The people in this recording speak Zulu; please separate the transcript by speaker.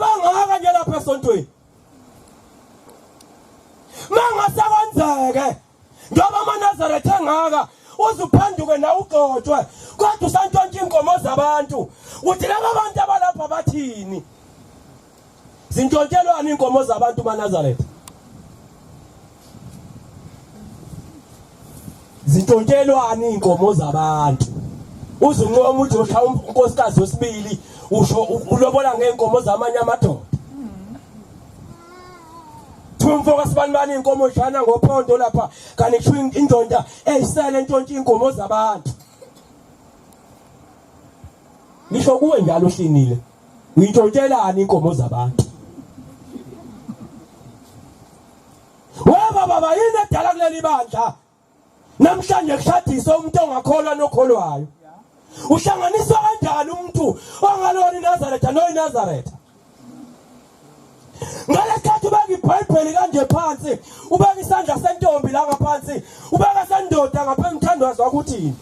Speaker 1: abangaka nje lapha esontweni mangasakwenzeke ngoba amaNazaretha engaka uzuphanduke na ugxotshwe kodwa usantshontsha inkomo zabantu uthi laba abantu abalapha bathini zintshontshelwana inkomo zabantu amaNazaretha zintshontshelwana inkomo zabantu uzunqoma ukuthi ushaya unkosikazi wesibili usho ulobola ngeenkomo zamanye amadoda Tumfoka sibanibani inkomo shana ngophondo lapha kanti kusho indonda eyisele ntshontsha inkomo zabantu nisho kuwe njalo Hlinile uyintshontshelani inkomo zabantu baba yini edala kuleli bandla namhlanje kushadisa umuntu ongakholwa nokholwayo uhlanganiswa kanjani umuntu ongalona iNazaretha noyiNazaretha ngalekhathi ubeka iBhayibheli kanje phansi ubeka isandla sentombi la ngaphansi ubeka sendoda ngapha emthandazwa ukuthini